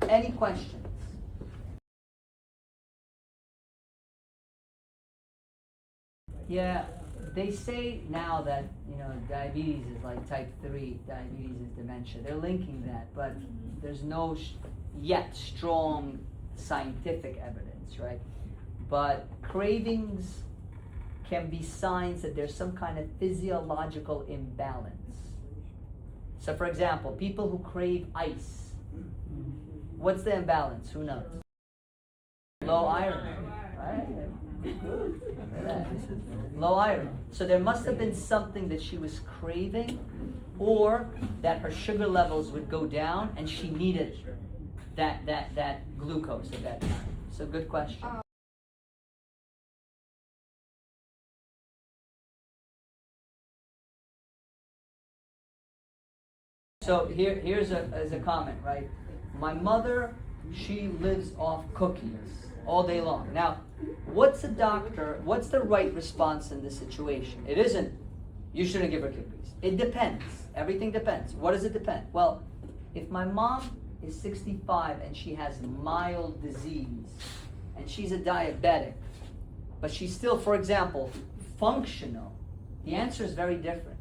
Any questions? Yeah, they say now that, diabetes is like type 3, diabetes is dementia. They're linking that, but there's no yet strong scientific evidence, right? But cravings can be signs that there's some kind of physiological imbalance. So for example, people who crave ice, what's the imbalance? Who knows? Low iron, right? Good. Low iron. So there must have been something that she was craving, or that her sugar levels would go down and she needed that glucose at that time. So good question. So here's a comment, right? My mother, she lives off cookies all day long. Now, what's the right response in this situation? It isn't, you shouldn't give her cookies. It depends. Everything depends. What does it depend? Well, if my mom is 65 and she has mild disease, and she's a diabetic, but she's still, for example, functional, the answer is very different,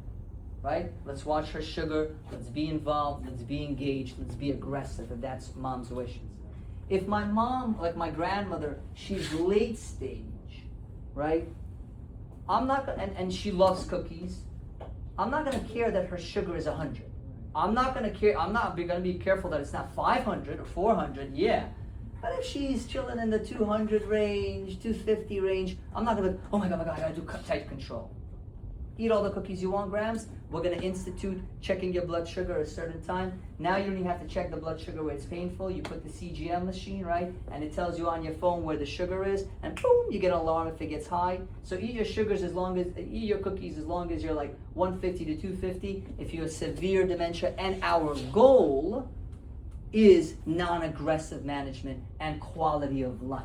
right? Let's watch her sugar, let's be involved, let's be engaged, let's be aggressive if that's mom's wishes. If my mom, like my grandmother, she's late stage, right? I'm not gonna, and she loves cookies. I'm not gonna care that her sugar is 100. I'm not gonna be careful that it's not 500 or 400, yeah. But if she's chilling in the 200 range, 250 range, I'm not gonna, oh my God, I gotta do tight control. Eat all the cookies you want, grams. We're gonna institute checking your blood sugar at a certain time. Now you don't even have to check the blood sugar where it's painful. You put the CGM machine, right? And it tells you on your phone where the sugar is, and boom, you get an alarm if it gets high. So eat your cookies as long as you're like 150 to 250. If you have severe dementia, and our goal is non-aggressive management and quality of life.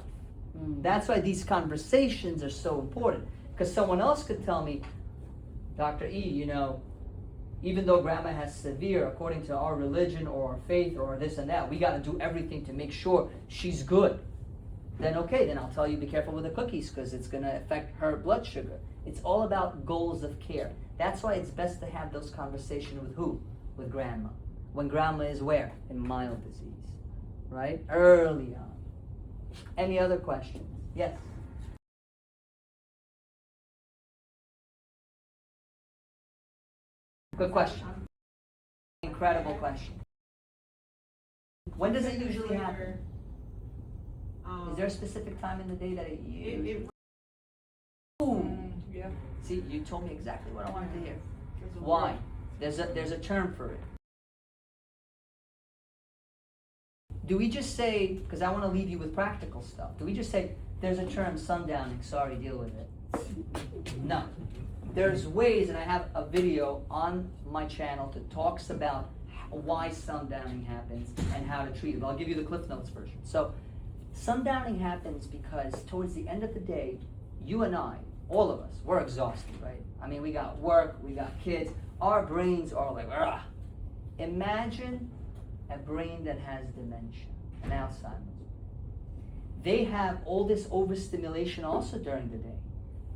That's why these conversations are so important, because someone else could tell me, Dr. E, even though grandma has severe, according to our religion or our faith or this and that, we got to do everything to make sure she's good. Then okay, then I'll tell you be careful with the cookies because it's going to affect her blood sugar. It's all about goals of care. That's why it's best to have those conversations with who? With grandma. When grandma is where? In mild disease, right? Early on. Any other questions? Yes? Good question. Incredible question. When does it usually happen? Is there a specific time in the day that it usually... Yeah. See, you told me exactly what I wanted to hear. Why? There's a term for it. Do we just say, because I want to leave you with practical stuff, do we just say, there's a term, sundowning, sorry, deal with it? No. There's ways, and I have a video on my channel that talks about why sundowning happens and how to treat it. I'll give you the Cliff Notes version. So, sundowning happens because towards the end of the day, you and I, all of us, we're exhausted, right? I mean, we got work, we got kids, our brains are like, ugh. Imagine a brain that has dementia and Alzheimer's. They have all this overstimulation also during the day.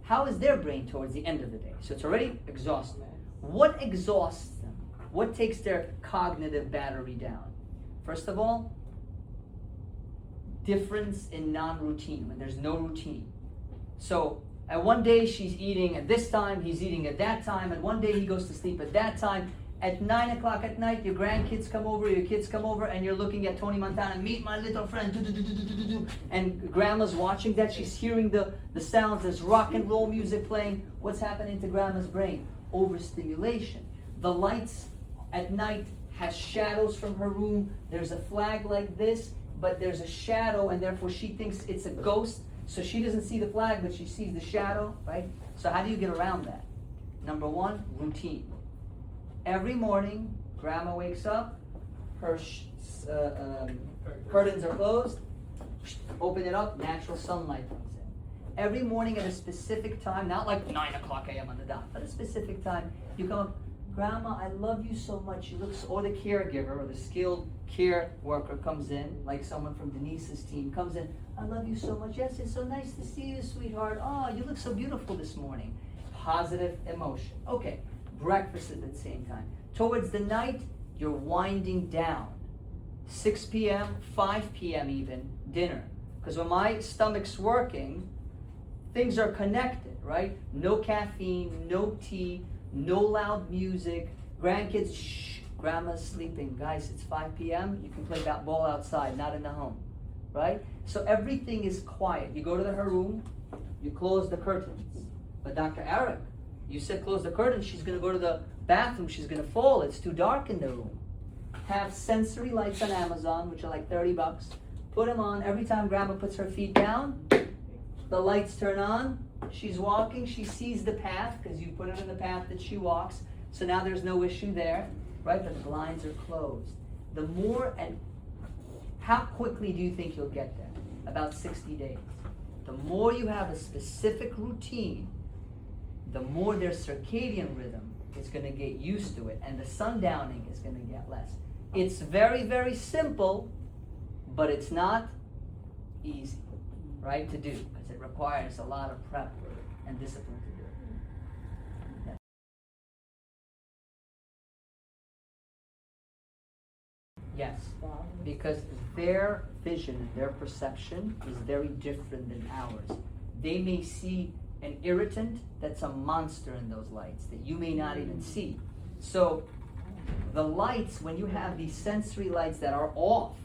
How is their brain towards the end of the day? So it's already exhausted. What exhausts them? What takes their cognitive battery down? First of all, difference in non-routine, when there's no routine. So at one day she's eating at this time, he's eating at that time, and one day he goes to sleep at that time. At 9 o'clock at night, your grandkids come over, your kids come over, and you're looking at Tony Montana, meet my little friend, and grandma's watching that. She's hearing the sounds, there's rock and roll music playing. What's happening to grandma's brain? Overstimulation. The lights at night has shadows from her room. There's a flag like this, but there's a shadow, and therefore she thinks it's a ghost. So she doesn't see the flag, but she sees the shadow, right? So how do you get around that? Number one, routine. Every morning, grandma wakes up, her curtains are closed, open it up, natural sunlight comes in. Every morning at a specific time, not like 9 o'clock a.m. on the dot, but a specific time, you come up, Grandma, I love you so much. You look so, or the caregiver or the skilled care worker comes in, like someone from Denise's team comes in. I love you so much. Yes, it's so nice to see you, sweetheart. Oh, you look so beautiful this morning. Positive emotion. Okay, breakfast at the same time. Towards the night, you're winding down. 6 p.m., 5 p.m. even, dinner. Because when my stomach's working, things are connected, right? No caffeine, no tea, no loud music. Grandkids, shh, grandma's sleeping. Guys, it's 5 p.m., you can play that ball outside, not in the home, right? So everything is quiet. You go to her room, you close the curtains. But Dr. Erik, you said close the curtains, she's gonna go to the bathroom, she's gonna fall, it's too dark in the room. Have sensory lights on Amazon, which are like $30. Put them on. Every time grandma puts her feet down, the lights turn on. She's walking, she sees the path, because you put it in the path that she walks. So now there's no issue there, right? But the blinds are closed. The more, and how quickly do you think you'll get there? About 60 days. The more you have a specific routine, the more their circadian rhythm is going to get used to it, and the sundowning is going to get less. It's very, very simple, but it's not easy, right, to do, because it requires a lot of prep and discipline to do it. Yeah. Yes, because their vision and their perception is very different than ours. They may see an irritant that's a monster in those lights that you may not even see. So the lights, when you have these sensory lights that are off,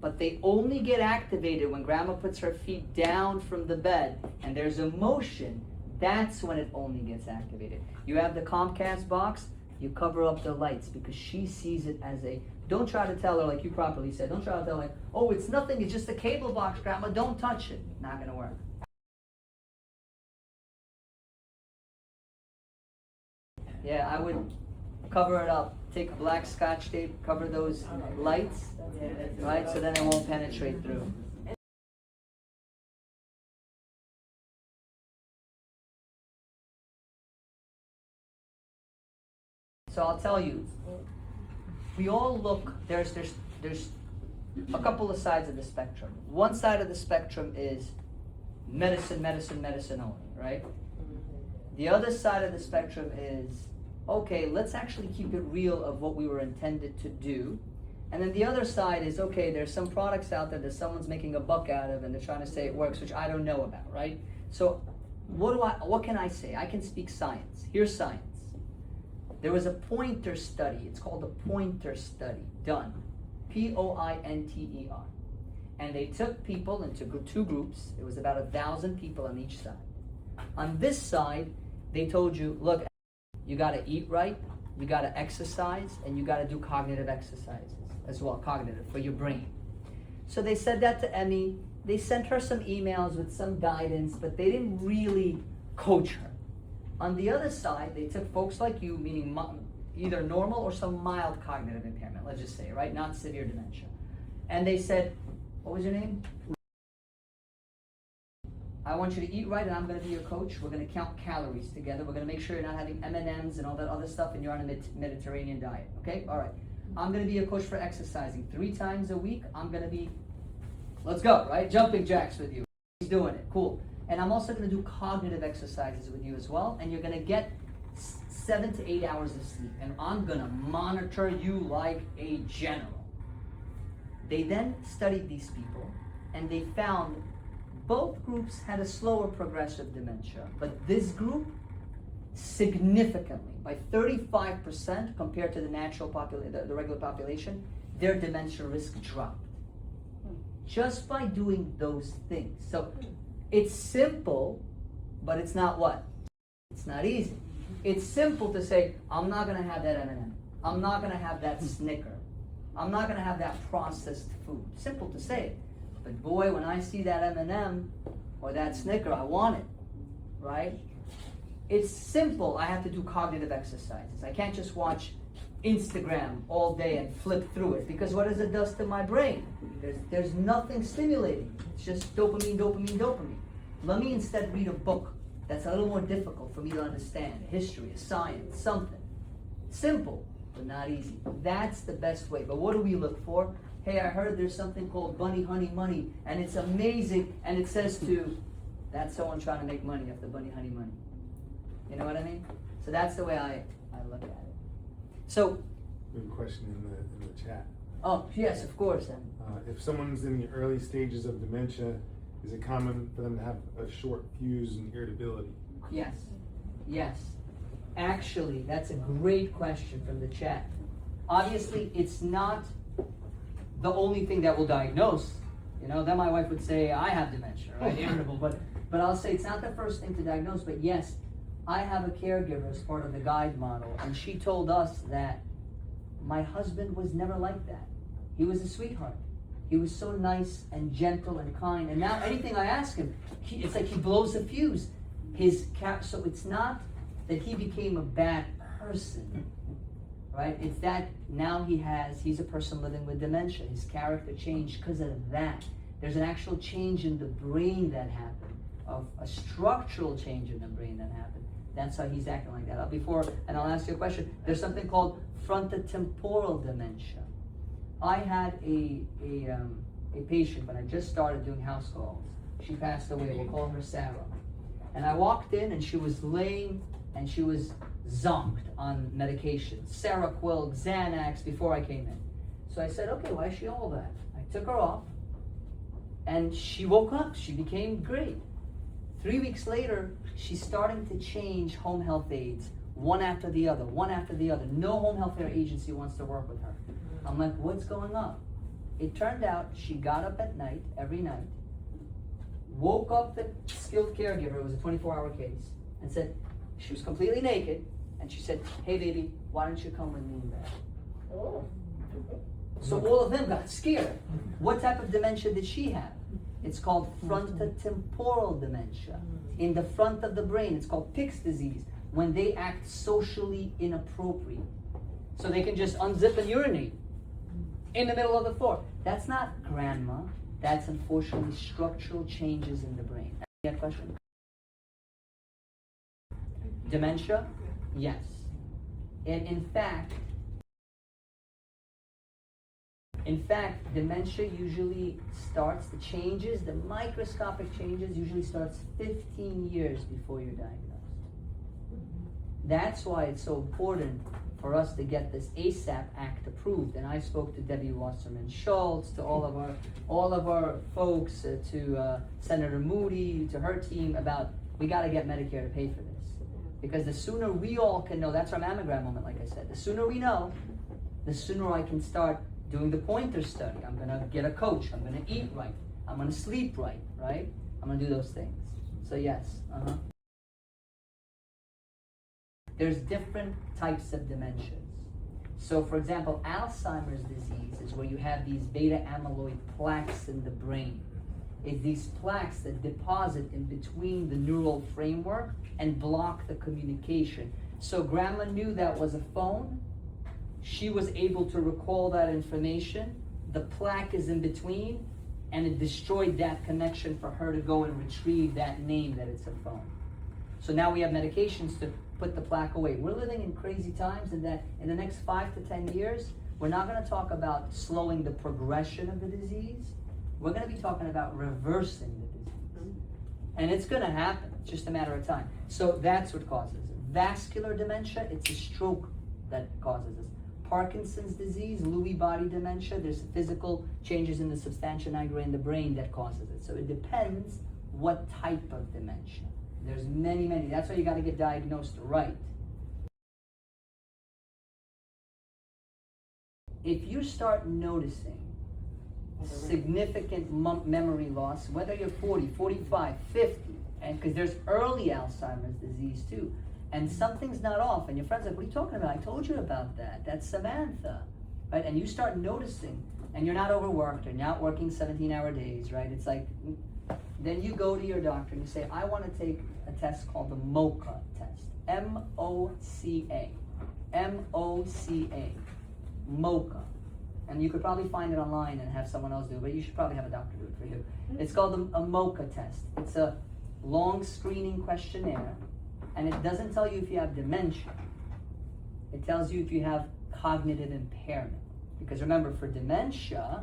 but they only get activated when grandma puts her feet down from the bed and there's a motion, that's when it only gets activated. You have the Comcast box, you cover up the lights because she sees it as a, don't try to tell her, like you properly said, don't try to tell her, like, oh, it's nothing, it's just a cable box, grandma, don't touch it. Not gonna work. Yeah, I would cover it up. Take black Scotch tape, cover those lights, right? So then it won't penetrate through. So I'll tell you, we all look, there's a couple of sides of the spectrum. One side of the spectrum is medicine only, right? The other side of the spectrum is, okay, let's actually keep it real of what we were intended to do. And then the other side is, okay, there's some products out there that someone's making a buck out of and they're trying to say it works, which I don't know about, right? So what can I say? I can speak science. Here's science. There was a pointer study, it's called the pointer study, done, Pointer. And they took people into two groups. It was about 1,000 people on each side. On this side, they told you, look, you gotta eat right, you gotta exercise, and you gotta do cognitive exercises as well, cognitive, for your brain. So they said that to Emmy. They sent her some emails with some guidance, but they didn't really coach her. On the other side, they took folks like you, meaning either normal or some mild cognitive impairment, let's just say, right? Not severe dementia. And they said, what was your name? I want you to eat right and I'm going to be your coach. We're going to count calories together. We're going to make sure you're not having M&Ms and all that other stuff and you're on a Mediterranean diet, okay? All right. I'm going to be your coach for exercising 3 times a week. I'm going to be, let's go, right? Jumping jacks with you. He's doing it, cool. And I'm also going to do cognitive exercises with you as well. And you're going to get 7 to 8 hours of sleep. And I'm going to monitor you like a general. They then studied these people and they found both groups had a slower progressive dementia, but this group significantly, by 35% compared to the natural the regular population, their dementia risk dropped. Just by doing those things. So it's simple, but it's not what? It's not easy. It's simple to say, I'm not gonna have that M&M. I'm not gonna have that Snicker. I'm not gonna have that processed food. Simple to say it. But boy, when I see that M&M or that Snicker, I want it, right? It's simple. I have to do cognitive exercises. I can't just watch Instagram all day and flip through it, because what does it do to my brain? There's nothing stimulating. It's just dopamine, dopamine, dopamine. Let me instead read a book that's a little more difficult for me to understand. A history, a science, something. Simple, but not easy. That's the best way. But what do we look for? Hey, I heard there's something called bunny, honey, money, and it's amazing, and it says to, that's someone trying to make money off the bunny, honey, money. You know what I mean? So that's the way I look at it. So, Good question in the chat. oh, yes, of course. If someone's in the early stages of dementia, is it common for them to have a short fuse and irritability? Yes, yes. Actually, that's a great question from the chat. Obviously, it's not the only thing that will diagnose. You know, then my wife would say, I have dementia, right? Irritable. But I'll say it's not the first thing to diagnose, but yes, I have a caregiver as part of the GUIDE model, and she told us that my husband was never like that. He was a sweetheart. He was so nice and gentle and kind, and now anything I ask him, it's like he blows the fuse. So it's not that he became a bad person, right? It's that now he's a person living with dementia. His character changed because of that. There's an actual change in the brain that happened, of a structural change in the brain that happened. That's how he's acting like that. And I'll ask you a question. There's something called frontotemporal dementia. I had a patient when I just started doing house calls. She passed away. We'll call her Sarah. And I walked in and she was laying and she was zonked on medication. Seroquel, Xanax before I came in. So I said, okay, why is she all that? I took her off and she woke up. She became great. 3 weeks later, she's starting to change home health aides, one after the other, one after the other. No home health care agency wants to work with her. I'm like, what's going on? It turned out she got up at night, every night, woke up the skilled caregiver, it was a 24-hour case, and said, she was completely naked, and she said, hey baby, why don't you come with me in bed? Oh. So all of them got scared. What type of dementia did she have? It's called frontotemporal dementia. In the front of the brain, it's called Pick's disease, when they act socially inappropriate. So they can just unzip and urinate in the middle of the floor. That's not grandma. That's unfortunately structural changes in the brain. Any question? Dementia? Yes. And in fact, dementia usually starts, the microscopic changes usually starts 15 years before you're diagnosed. That's why it's so important for us to get this ASAP Act approved. And I spoke to Debbie Wasserman Schultz, to all of our folks, to Senator Moody, to her team about, we got to get Medicare to pay for this. Because the sooner we all can know, that's our mammogram moment, like I said, the sooner we know, the sooner I can start doing the pointer study. I'm going to get a coach. I'm going to eat right. I'm going to sleep right, right? I'm going to do those things. So yes, There's different types of dementias. So for example, Alzheimer's disease is where you have these beta amyloid plaques in the brain. It's these plaques that deposit in between the neural framework and block the communication. So grandma knew that was a phone. She was able to recall that information. The plaque is in between, and it destroyed that connection for her to go and retrieve that name that it's a phone. So now we have medications to put the plaque away. We're living in crazy times, and that in the next 5 to 10 years, we're not going to talk about slowing the progression of the disease. We're going to be talking about reversing the disease. And it's going to happen. It's just a matter of time. So that's what causes it. Vascular dementia, it's a stroke that causes this. Parkinson's disease, Lewy body dementia, there's physical changes in the substantia nigra in the brain that causes it. So it depends what type of dementia. There's many. That's why you got to get diagnosed right. If you start noticing significant memory loss, whether you're 40, 45, 50, and because there's early Alzheimer's disease too, and something's not off, and your friend's like, what are you talking about? I told you about that. That's Samantha, right? And you start noticing, and you're not overworked, or you're not working 17-hour days, right? It's like, then you go to your doctor and you say, I want to take a test called the MoCA test. M-O-C-A. M-O-C-A. MoCA. And you could probably find it online and have someone else do it, but you should probably have a doctor do it for you. It's called a MoCA test. It's a long screening questionnaire, and it doesn't tell you if you have dementia. It tells you if you have cognitive impairment. Because remember, for dementia,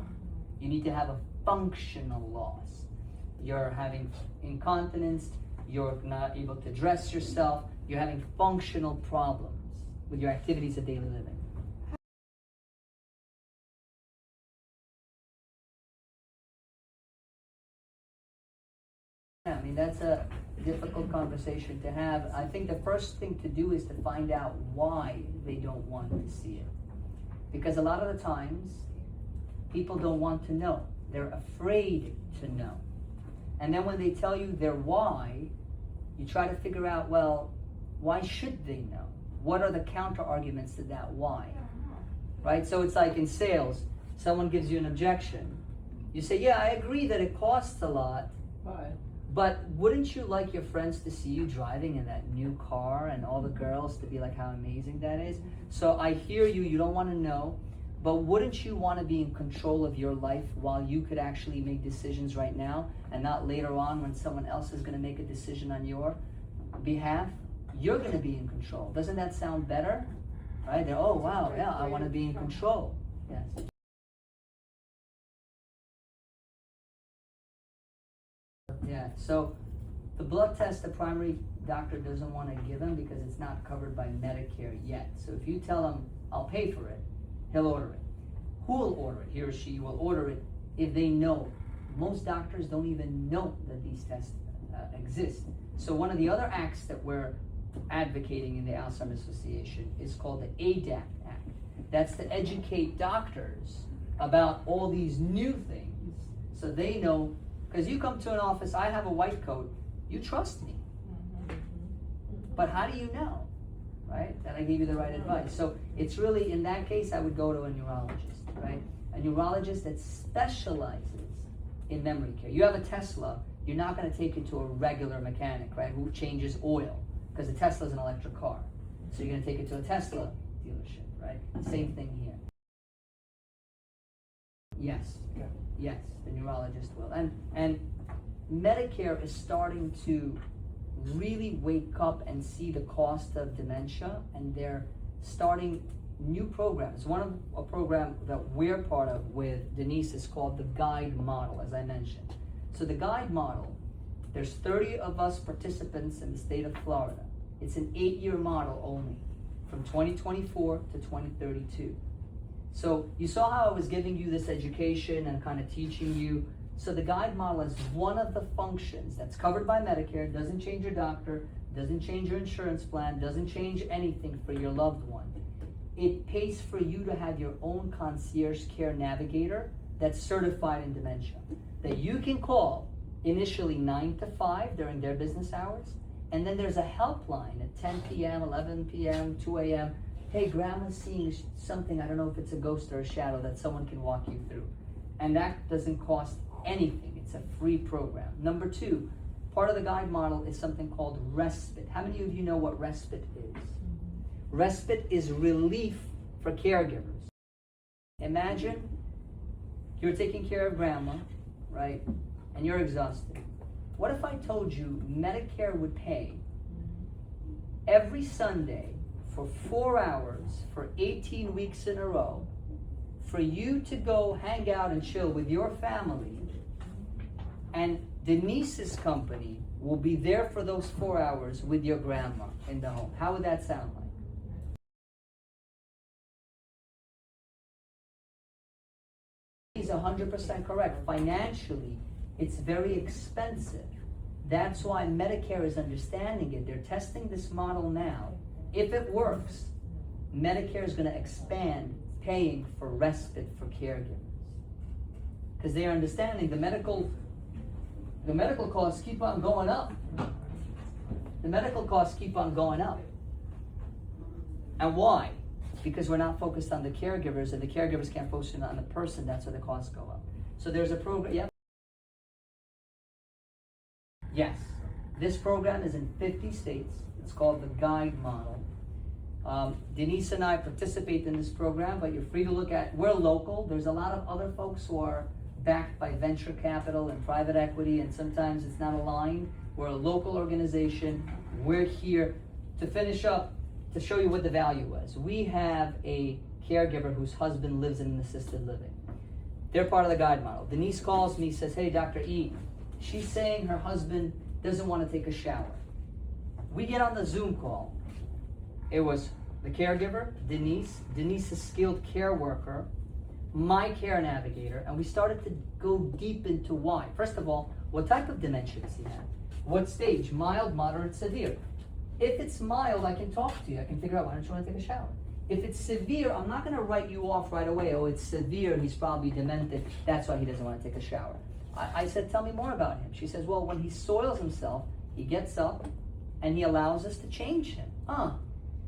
you need to have a functional loss. You're having incontinence, you're not able to dress yourself, you're having functional problems with your activities of daily living. I mean, that's a difficult conversation to have. I think the first thing to do is to find out why they don't want to see it. Because a lot of the times, people don't want to know. They're afraid to know. And then when they tell you their why, you try to figure out, well, why should they know? What are the counter arguments to that why? Right? So it's like in sales, someone gives you an objection. You say, yeah, I agree that it costs a lot. But wouldn't you like your friends to see you driving in that new car and all the girls to be like how amazing that is? So I hear you, you don't want to know, but wouldn't you want to be in control of your life while you could actually make decisions right now and not later on when someone else is going to make a decision on your behalf? You're going to be in control. Doesn't that sound better? Right? They're, oh wow, yeah, I want to be in control. Yes. Yeah, so the blood test, the primary doctor doesn't want to give him because it's not covered by Medicare yet. So if you tell him, I'll pay for it, he'll order it. Who will order it? He or she will order it if they know. Most doctors don't even know that these tests exist. So one of the other acts that we're advocating in the Alzheimer's Association is called the ADAPT Act. That's to educate doctors about all these new things so they know. Because you come to an office, I have a white coat, you trust me. But how do you know, right, that I gave you the right advice? So it's really, in that case, I would go to a neurologist, right? A neurologist that specializes in memory care. You have a Tesla, you're not going to take it to a regular mechanic, right, who changes oil, because a Tesla is an electric car. So you're going to take it to a Tesla dealership, right? Same thing here. Yes. Okay. Yes, the neurologist will. And Medicare is starting to really wake up and see the cost of dementia, and they're starting new programs. One of a program that we're part of with Denise is called the GUIDE Model, as I mentioned. So the GUIDE Model, there's 30 of us participants in the state of Florida. It's an 8-year model only, from 2024 to 2032. So you saw how I was giving you this education and kind of teaching you. So the GUIDE Model is one of the functions that's covered by Medicare, doesn't change your doctor, doesn't change your insurance plan, doesn't change anything for your loved one. It pays for you to have your own concierge care navigator that's certified in dementia, that you can call initially 9 to 5 during their business hours, and then there's a helpline at 10 p.m., 11 p.m., 2 a.m., hey, grandma's seeing something, I don't know if it's a ghost or a shadow, that someone can walk you through. And that doesn't cost anything. It's a free program. Number 2, part of the GUIDE Model is something called Respite. How many of you know what Respite is? Respite is relief for caregivers. Imagine you're taking care of grandma, right? And you're exhausted. What if I told you Medicare would pay every Sunday for 4 hours for 18 weeks in a row for you to go hang out and chill with your family, and Denise's company will be there for those 4 hours with your grandma in the home? How would that sound like? He's 100% correct. Financially, it's very expensive. That's why Medicare is understanding it. They're testing this model now. If it works, Medicare is going to expand paying for respite for caregivers, because they are understanding the medical costs keep on going up. The medical costs keep on going up. And why? Because we're not focused on the caregivers, and the caregivers can't focus on the person. That's why the costs go up. So there's a program. Yep. Yes. This program is in 50 states. It's called the GUIDE Model. Denise and I participate in this program, but you're free to look at, we're local. There's a lot of other folks who are backed by venture capital and private equity, and sometimes it's not aligned. We're a local organization. We're here to finish up. to show you what the value was. We have a caregiver whose husband lives in an assisted living. They're part of the GUIDE model. Denise calls me, says, hey, Dr. E, she's saying her husband doesn't want to take a shower. We get on the Zoom call. It was the caregiver, Denise's skilled care worker, my care navigator, and we started to go deep into why. First of all, what type of dementia does he have? What stage? Mild, moderate, severe. If it's mild, I can talk to you. I can figure out, why don't you want to take a shower? If it's severe, I'm not going to write you off right away. Oh, it's severe, he's probably demented, that's why he doesn't want to take a shower. I said, tell me more about him. She says, well, when he soils himself, he gets up and he allows us to change him.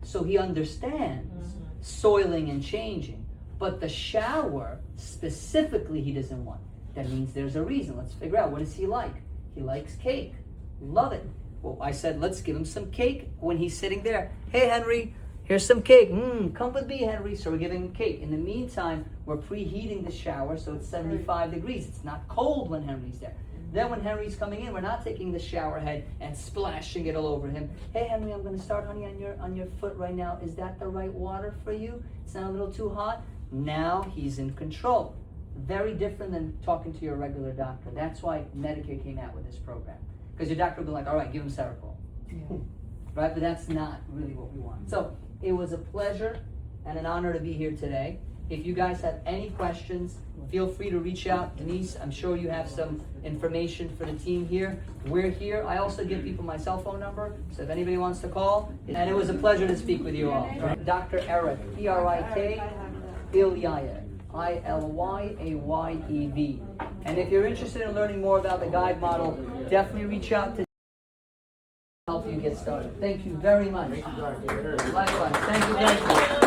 So he understands soiling and changing. But the shower, specifically, he doesn't want. That means there's a reason. Let's figure out, what does he like? He likes cake. Love it. Well, I said, let's give him some cake when he's sitting there. Hey, Henry, here's some cake. Come with me, Henry. So we're giving him cake. In the meantime, we're preheating the shower so it's 75 degrees. It's not cold when Henry's there. Then when Henry's coming in, we're not taking the shower head and splashing it all over him. Hey, Henry, I'm going to start, honey, on your foot right now. Is that the right water for you? It's not a little too hot? Now he's in control. Very different than talking to your regular doctor. That's why Medicare came out with this program. Because your doctor will be like, all right, give him Seroquel. Right? But that's not really what we want. So it was a pleasure and an honor to be here today. If you guys have any questions, feel free to reach out. Denise, I'm sure you have some information for the team here. We're here. I also give people my cell phone number, so if anybody wants to call. And it was a pleasure to speak with you all. Dr. Erik, E-R-I-K, Ilyayev. I-L-Y-A-Y-E-V. And if you're interested in learning more about the GUIDE model, definitely reach out to help you get started. Thank you very much. Thank you, Dr. Erik. Likewise. Thank you very much.